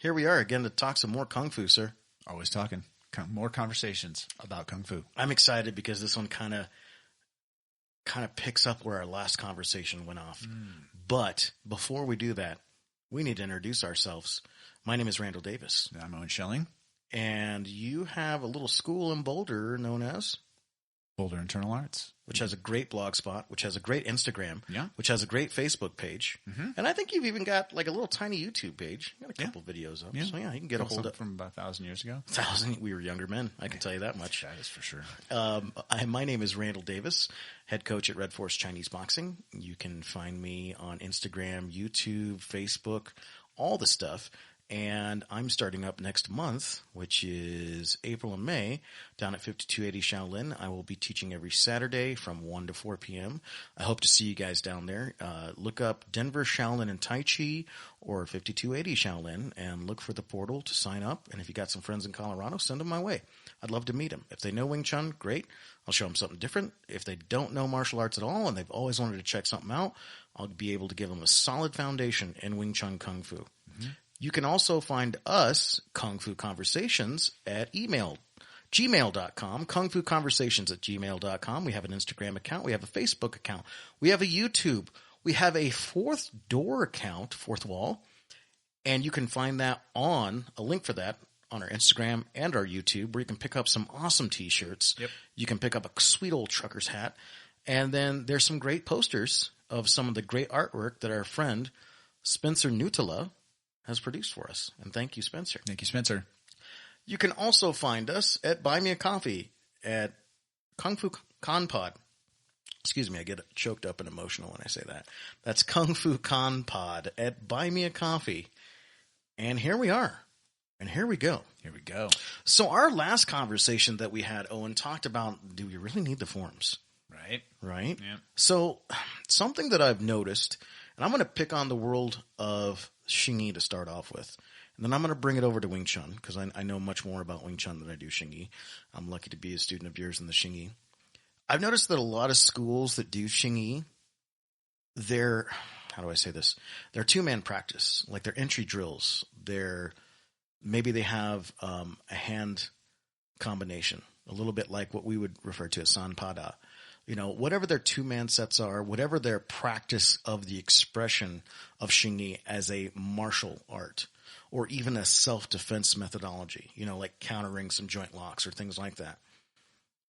Here we are again to talk some more Kung Fu, sir. Always talking. More conversations about Kung Fu. I'm excited because this one kind of picks up where our last conversation went off. But before we do that, we need to introduce ourselves. My name is Randel Davis. I'm Owen Schelling. And you have a little school in Boulder known as? Boulder Internal Arts. Which has a great blog spot, which has a great Instagram, Yeah. which has a great Facebook page. Mm-hmm. And I think you've even got like a little tiny YouTube page. You got a couple videos up. Yeah. So yeah, you can get a hold of from about 1,000 years ago. We were younger men. I can tell you that much. That is for sure. My name is Randel Davis, head coach at Red Force Chinese Boxing. You can find me on Instagram, YouTube, Facebook, all the stuff. And I'm starting up next month, which is April and May, down at 5280 Shaolin. I will be teaching every Saturday from 1 to 4 p.m. I hope to see you guys down there. Look up Denver Shaolin and Tai Chi or 5280 Shaolin and look for the portal to sign up. And if you got some friends in Colorado, send them my way. I'd love to meet them. If they know Wing Chun, great. I'll show them something different. If they don't know martial arts at all and they've always wanted to check something out, I'll be able to give them a solid foundation in Wing Chun Kung Fu. Mm-hmm. You can also find us, Kung Fu Conversations, at gmail.com, kungfuconversations@gmail.com. We have an Instagram account. We have a Facebook account. We have a YouTube. We have a Fourth Door account, Fourth Wall, and you can find that a link for that on our Instagram and our YouTube, where you can pick up some awesome t-shirts. Yep. You can pick up a sweet old trucker's hat. And then there's some great posters of some of the great artwork that our friend Spencer Nutella has produced for us. And thank you, Spencer. Thank you, Spencer. You can also find us at Buy Me a Coffee at Kung Fu Con Pod. Excuse me, I get choked up and emotional when I say that. That's Kung Fu Con Pod at Buy Me a Coffee. And here we are. And here we go. Here we go. So our last conversation that we had, Owen, talked about, do we really need the forms? Right? Yeah. So something that I've noticed, and I'm going to pick on the world of Xingyi to start off with. And then I'm going to bring it over to Wing Chun because I know much more about Wing Chun than I do Xingyi. I'm lucky to be a student of yours in the Xingyi. I've noticed that a lot of schools that do Xingyi, how do I say this? They're two-man practice, like they're entry drills. Maybe they have a hand combination, a little bit like what we would refer to as sanpada. You know, whatever their two-man sets are, whatever their practice of the expression of Xingyi as a martial art or even a self-defense methodology, you know, like countering some joint locks or things like that.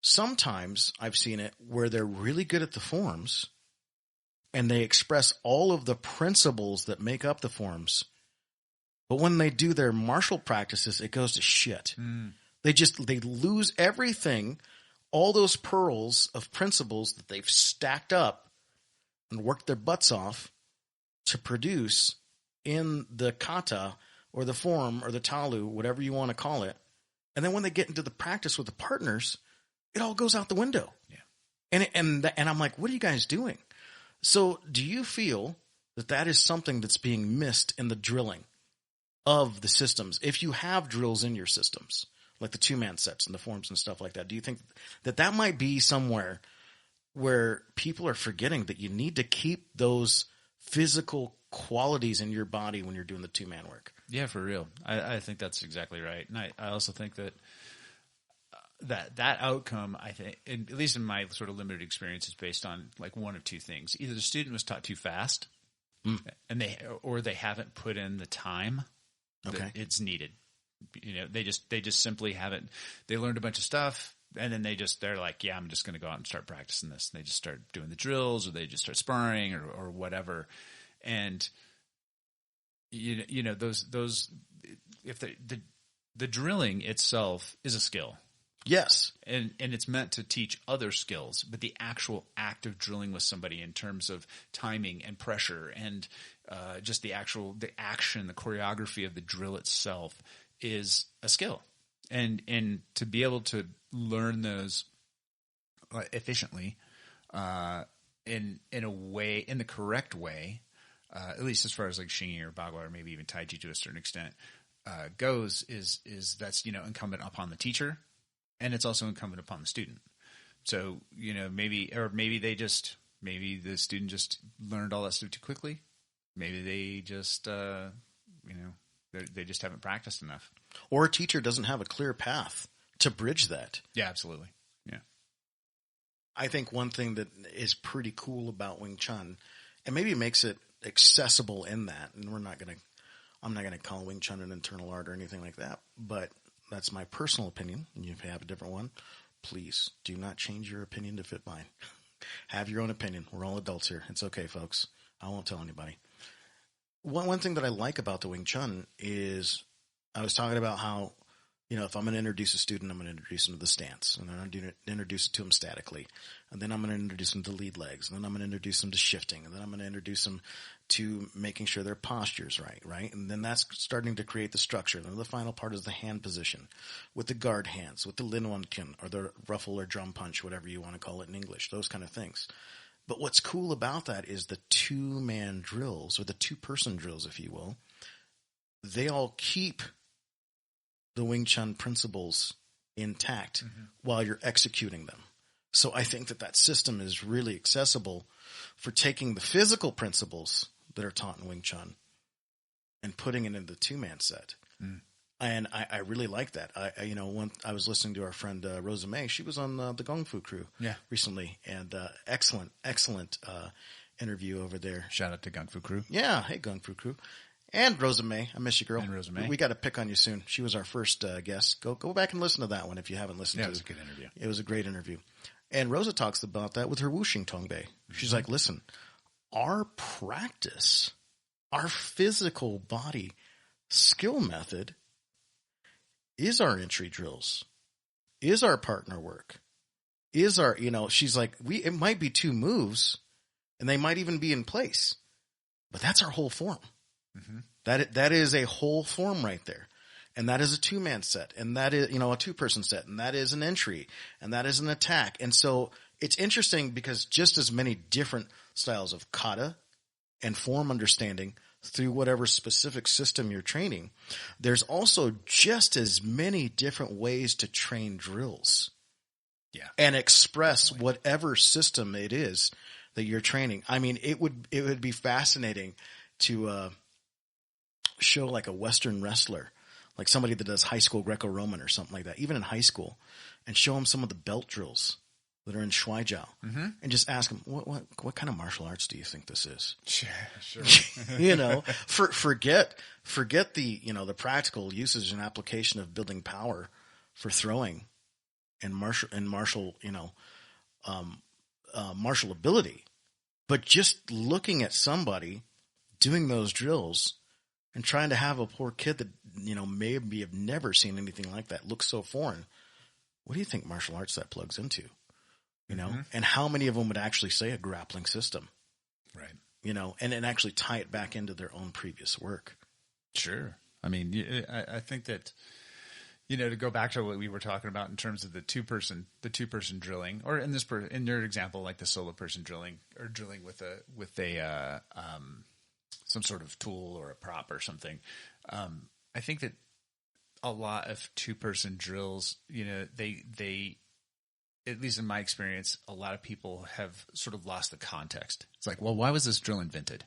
Sometimes I've seen it where they're really good at the forms and they express all of the principles that make up the forms. But when they do their martial practices, it goes to shit. They lose everything. All those pearls of principles that they've stacked up and worked their butts off to produce in the kata or the form or the talu, whatever you want to call it. And then when they get into the practice with the partners, it all goes out the window. Yeah. And I'm like, what are you guys doing? So do you feel that is something that's being missed in the drilling of the systems? If you have drills in your systems, like the two-man sets and the forms and stuff like that, do you think that might be somewhere where people are forgetting that you need to keep those physical qualities in your body when you're doing the two-man work? Yeah, for real. I think that's exactly right. And I also think that outcome, I think, at least in my sort of limited experience, is based on like one of two things. Either the student was taught too fast and they haven't put in the time that it's needed. You know, they just simply haven't. They learned a bunch of stuff, and then they're like, yeah, I'm just going to go out and start practicing this. And they just start doing the drills, or they just start sparring, or whatever. And you know those if the drilling itself is a skill. Yes, and it's meant to teach other skills, but the actual act of drilling with somebody in terms of timing and pressure and just the action, the choreography of the drill itself is a skill, and to be able to learn those efficiently in a way, in the correct way, at least as far as like Xingyi or Bagua or maybe even Tai Chi to a certain extent goes, is that's incumbent upon the teacher, and it's also incumbent upon the student. So maybe the student just learned all that stuff too quickly. Maybe they just They just haven't practiced enough. Or a teacher doesn't have a clear path to bridge that. Yeah, absolutely. Yeah. I think one thing that is pretty cool about Wing Chun, and maybe makes it accessible in that, and I'm not going to call Wing Chun an internal art or anything like that, but that's my personal opinion. And if you have a different one, please do not change your opinion to fit mine. Have your own opinion. We're all adults here. It's okay, folks. I won't tell anybody. One thing that I like about the Wing Chun is I was talking about how, if I'm going to introduce a student, I'm going to introduce them to the stance, and then I'm going to introduce it to them statically, and then I'm going to introduce them to lead legs, and then I'm going to introduce them to shifting, and then I'm going to introduce them to making sure their posture's right? And then that's starting to create the structure. Then the final part is the hand position with the guard hands, with the linwankin, or the ruffle or drum punch, whatever you want to call it in English, those kind of things. But what's cool about that is the two-man drills, or the two-person drills, if you will, they all keep the Wing Chun principles intact while you're executing them. So I think that system is really accessible for taking the physical principles that are taught in Wing Chun and putting it into the two-man set. And I really like that. I was listening to our friend Rosa May. She was on the Kung Fu Crew recently, and excellent interview over there. Shout out to Kung Fu Crew. Yeah, hey Kung Fu Crew. And Rosa May. I miss you, girl. And Rosa May. We got to pick on you soon. She was our first guest. Go back and listen to that one if you haven't listened to it. It was a good interview. It was a great interview. And Rosa talks about that with her Wuxing Tongbei. She's like, listen, our practice, our physical body skill method is our entry drills, is our partner work, is our, she's like, it might be two moves and they might even be in place, but that's our whole form. That is a whole form right there. And that is a two-man set. And that is, a two-person set. And that is an entry. And that is an attack. And so it's interesting because just as many different styles of kata and form understanding through whatever specific system you're training, there's also just as many different ways to train drills. Yeah. And express whatever system it is that you're training. I mean, it would be fascinating to show like a Western wrestler, like somebody that does high school Greco-Roman or something like that, even in high school, and show them some of the belt drills that are in Shuai Jiao, and just ask them, what kind of martial arts do you think this is? Sure. Forget the, the practical usage and application of building power for throwing and martial ability, but just looking at somebody doing those drills and trying to have a poor kid that, maybe have never seen anything like that look so foreign. What do you think martial arts that plugs into? And how many of them would actually say a grappling system? Right. And actually tie it back into their own previous work. Sure. I mean, I think that, to go back to what we were talking about in terms of the two-person drilling, or in your example, like the solo person drilling, or drilling with a some sort of tool or a prop or something. I think that a lot of two-person drills, they, at least in my experience, a lot of people have sort of lost the context. It's like, well, why was this drill invented?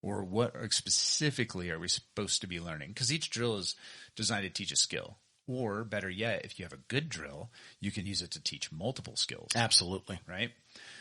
Or what specifically are we supposed to be learning? Because each drill is designed to teach a skill. Or better yet, if you have a good drill, you can use it to teach multiple skills. Absolutely. Right?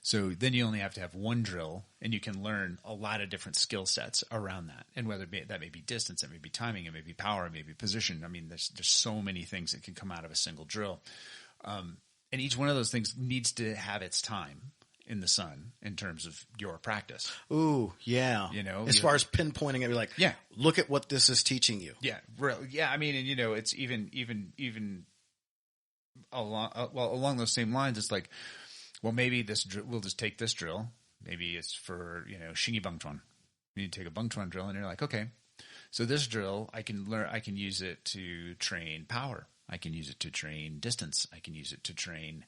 So then you only have to have one drill, and you can learn a lot of different skill sets around that. And whether that may be distance, it may be timing, it may be power, it may be position. I mean, there's so many things that can come out of a single drill. And each one of those things needs to have its time in the sun in terms of your practice. Ooh, yeah. As far as pinpointing it, you're like, yeah, look at what this is teaching you. Yeah. Yeah. I mean, and it's even along those same lines, it's like, well, maybe we'll just take this drill. Maybe it's for, Xingyi Bangchuan. You take a Bangchuan drill and you're like, okay, so this drill, I can use it to train power. I can use it to train distance. I can use it to train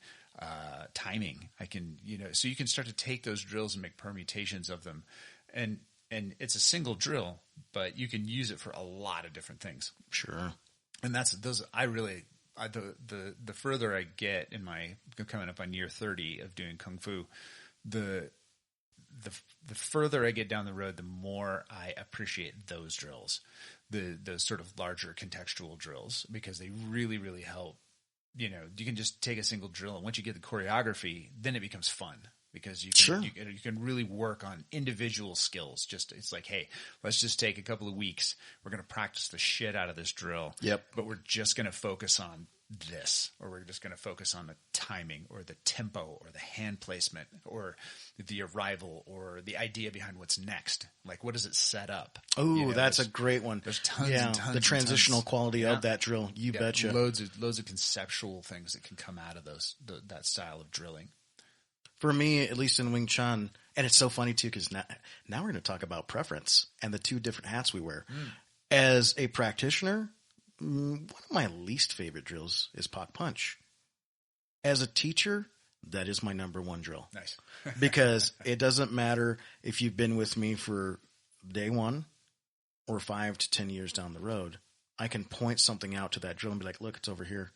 timing. I can, so you can start to take those drills and make permutations of them. And it's a single drill, but you can use it for a lot of different things. Sure. And the further I get in my coming up on year 30 of doing Kung Fu, the the further I get down the road, the more I appreciate those drills, those sort of larger contextual drills, because they really, really help. You can just take a single drill, and once you get the choreography, then it becomes fun, because you can really work on individual skills. It's like, hey, let's just take a couple of weeks. We're going to practice the shit out of this drill. Yep. But we're just going to focus on this, or we're just going to focus on the timing or the tempo or the hand placement or the arrival or the idea behind what's next. Like, what does it set up? Oh, that's a great one. There's tons and tons. The transitional and tons. quality of that drill. You betcha. Loads of conceptual things that can come out of that style of drilling. For me, at least in Wing Chun, and it's so funny too, because now we're going to talk about preference and the two different hats we wear. As a practitioner, one of my least favorite drills is Pak Punch. As a teacher, that is my number one drill. Nice. Because it doesn't matter if you've been with me for day one or 5 to 10 years down the road. I can point something out to that drill and be like, look, it's over here.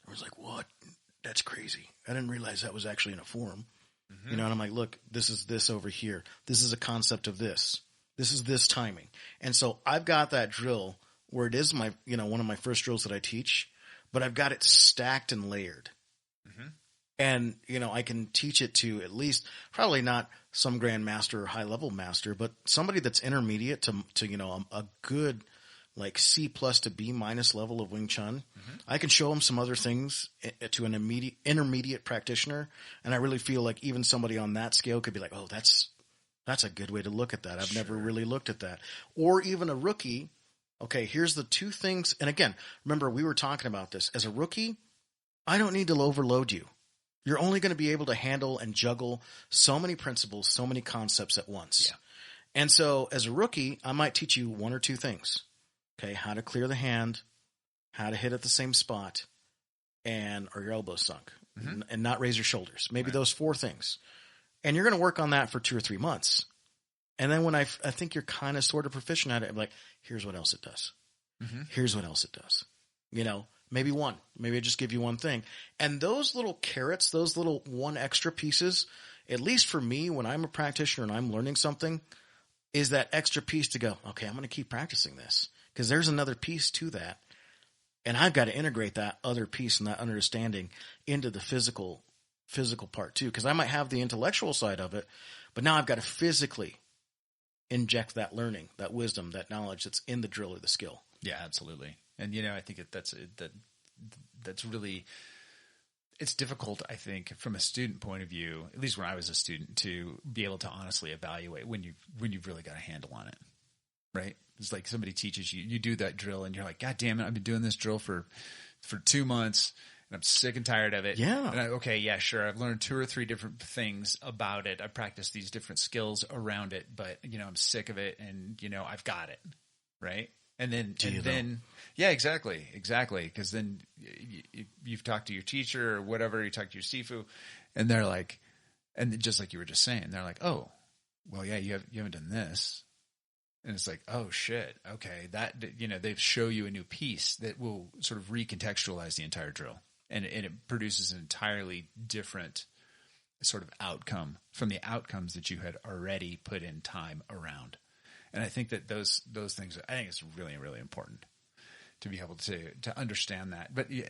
I was like, what? That's crazy. I didn't realize that was actually in a form. Mm-hmm. And I'm like, look, this is this over here. This is a concept of this. This is this timing. And so I've got that drill where it is my, one of my first drills that I teach, but I've got it stacked and layered. Mm-hmm. And, I can teach it to at least probably not some grandmaster or high level master, but somebody that's intermediate to a good like C+ to B- level of Wing Chun. Mm-hmm. I can show them some other things to an intermediate practitioner. And I really feel like even somebody on that scale could be like, oh, that's a good way to look at that. I've never really looked at that. Or even a rookie. Okay, here's the two things. And again, remember, we were talking about this. As a rookie, I don't need to overload you. You're only going to be able to handle and juggle so many principles, so many concepts at once. Yeah. And so as a rookie, I might teach you one or two things. Okay, how to clear the hand, how to hit at the same spot, and are your elbows sunk, and not raise your shoulders. Maybe those 4 things. And you're going to work on that for 2 or 3 months. And then when I think you're kind of sort of proficient at it, I'm like, here's what else it does. Mm-hmm. Here's what else it does. Maybe one. Maybe I just give you one thing. And those little carrots, those little one extra pieces, at least for me, when I'm a practitioner and I'm learning something, is that extra piece to go, okay, I'm going to keep practicing this because there's another piece to that. And I've got to integrate that other piece and that understanding into the physical part too. Because I might have the intellectual side of it, but now I've got to physically inject that learning, that wisdom, that knowledge that's in the drill or the skill. Yeah, absolutely. And, I think that's really, it's difficult, I think, from a student point of view, at least when I was a student, to be able to honestly evaluate when you've really got a handle on it, right? It's like somebody teaches you, you do that drill and you're like, God damn it, I've been doing this drill for 2 months and I'm sick and tired of it. Yeah. And sure. I've learned 2 or 3 different things about it. I practiced these different skills around it, but I'm sick of it and, I've got it. Right. And then, yeah, exactly. Cause then you've talked to your teacher or whatever, you talk to your sifu and they're like, and just like you were just saying, they're like, oh, well, yeah, you haven't done this. And it's like, oh shit. Okay. That, they show you a new piece that will sort of recontextualize the entire drill. And it produces an entirely different sort of outcome from the outcomes that you had already put in time around. And I think that those things, I think it's really, really important to be able to understand that. But yeah,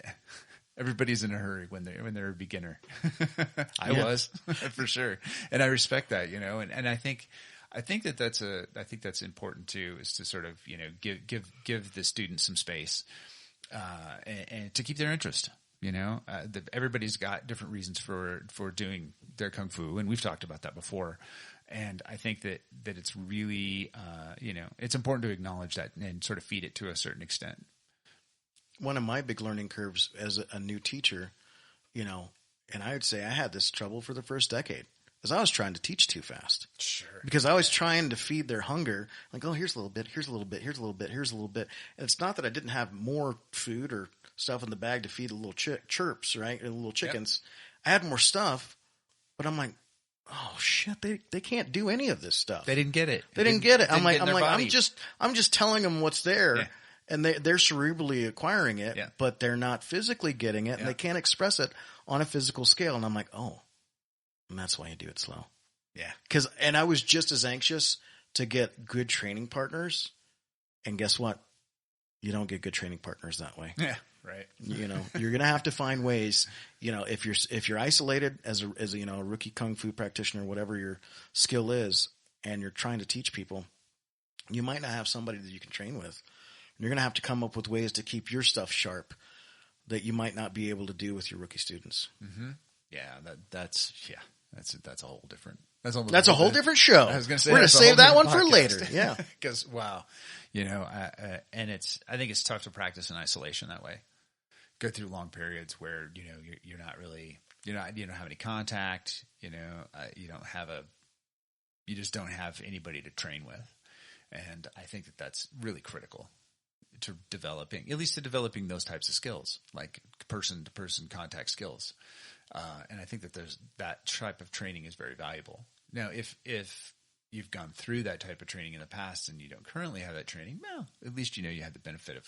everybody's in a hurry when they're a beginner. I was for sure. And I respect that, and I think that's important too, is to sort of, give the student some space, and to keep their interest. Everybody's got different reasons for doing their kung fu, and we've talked about that before. And I think that it's really, it's important to acknowledge that and sort of feed it to a certain extent. One of my big learning curves as a new teacher, and I would say I had this trouble for the first decade, because I was trying to teach too fast. Sure. Because I was trying to feed their hunger. Like, oh, here's a little bit, here's a little bit, here's a little bit, here's a little bit. And it's not that I didn't have more food or stuff in the bag to feed the little chirps, right? And the little chickens. Yep. I had more stuff, but I'm like, oh shit, they can't do any of this stuff. They didn't get it. They didn't get it. I'm like, I'm just telling them what's there, and they're cerebrally acquiring it, but they're not physically getting it, and they can't express it on a physical scale. And I'm like, oh, and that's why you do it slow. Yeah. And I was just as anxious to get good training partners. And guess what? You don't get good training partners that way. Yeah. Right. You're going to have to find ways, if you're isolated as a rookie Kung Fu practitioner, whatever your skill is, and you're trying to teach people, you might not have somebody that you can train with. You're going to have to come up with ways to keep your stuff sharp that you might not be able to do with your rookie students. Mm-hmm. Yeah. That's a whole different. That's a whole different show. I was going to say we're going to save that one for later. Yeah, because wow, and I think it's tough to practice in isolation that way. Go through long periods where you're not really you don't have any contact. You just don't have anybody to train with, and I think that's really critical to developing those types of skills, like person to person contact skills. And I think that type of training is very valuable. Now, if you've gone through that type of training in the past and you don't currently have that training, well, at least you have the benefit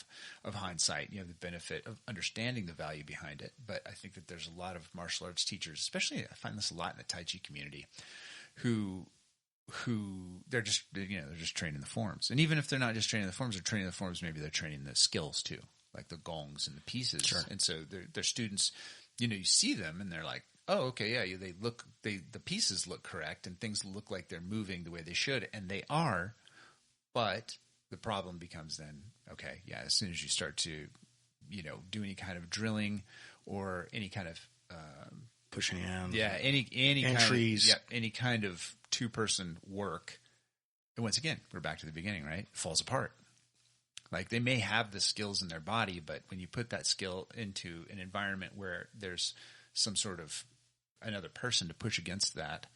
of hindsight. You have the benefit of understanding the value behind it. But I think that there's a lot of martial arts teachers, especially I find this a lot in the Tai Chi community, who they're just training the forms. And even if they're not just training the forms, they're training the forms, maybe they're training the skills too, like the gongs and the pieces. Sure. And so they're students. You see them and they're like, oh, okay, yeah, the pieces look correct and things look like they're moving the way they should, and they are. But the problem becomes then, okay, yeah, as soon as you start to, do any kind of drilling or any kind of pushing hands, any entries, any kind of two-person work, and once again, we're back to the beginning, right? It falls apart. Like they may have the skills in their body, but when you put that skill into an environment where there's some sort of another person to push against that,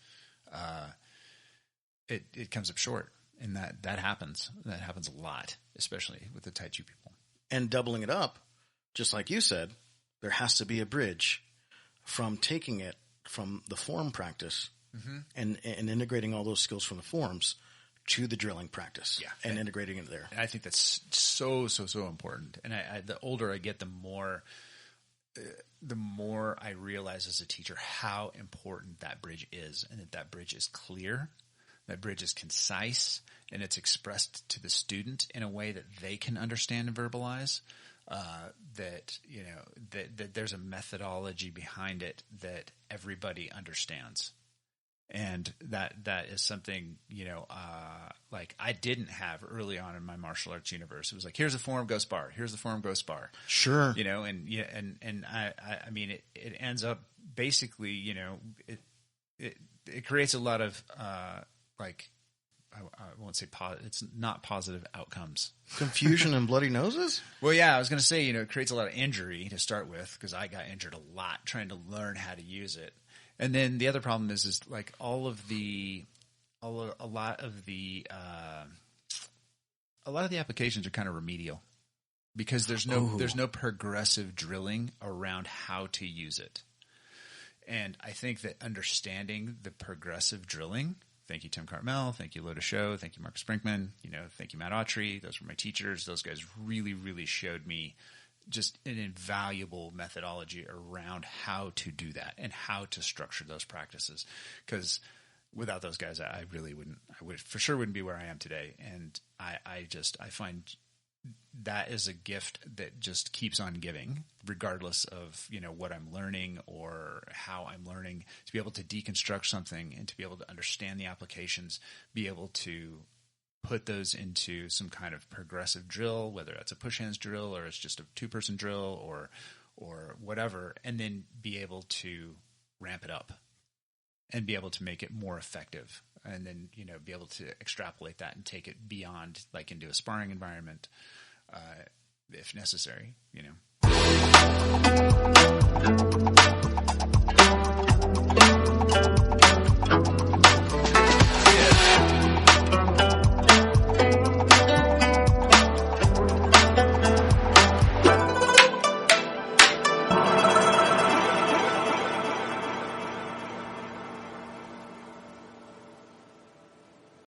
it comes up short. And that happens. That happens a lot, especially with the Tai Chi people. And doubling it up, just like you said, there has to be a bridge from taking it from the form practice and integrating all those skills from the forms to the drilling practice, and integrating it there. And I think that's so important. And the older I get, the more I realize as a teacher how important that bridge is, and that bridge is clear, that bridge is concise, and it's expressed to the student in a way that they can understand and verbalize. That there's a methodology behind it that everybody understands. And that is something, like I didn't have early on in my martial arts universe. It was like, here's the form, go spar. Here's the form, go spar. Sure. And I mean, it ends up basically, it creates a lot of, I won't say it's not positive outcomes. Confusion and bloody noses? Well, yeah, I was going to say, it creates a lot of injury to start with, because I got injured a lot trying to learn how to use it. And then the other problem is like a lot of the applications are kind of remedial, because there's no progressive drilling around how to use it. And I think that understanding the progressive drilling, thank you, Tim Cartmel, thank you, Loda Show, thank you, Marcus Brinkman, thank you, Matt Autry. Those were my teachers. Those guys really, really showed me just an invaluable methodology around how to do that and how to structure those practices. Because without those guys, I for sure wouldn't be where I am today. And I find that is a gift that just keeps on giving, regardless of, what I'm learning or how I'm learning, to be able to deconstruct something and to be able to understand the applications, be able to put those into some kind of progressive drill, whether that's a push hands drill or it's just a two-person drill or whatever, and then be able to ramp it up and be able to make it more effective, and then be able to extrapolate that and take it beyond, like into a sparring environment, if necessary.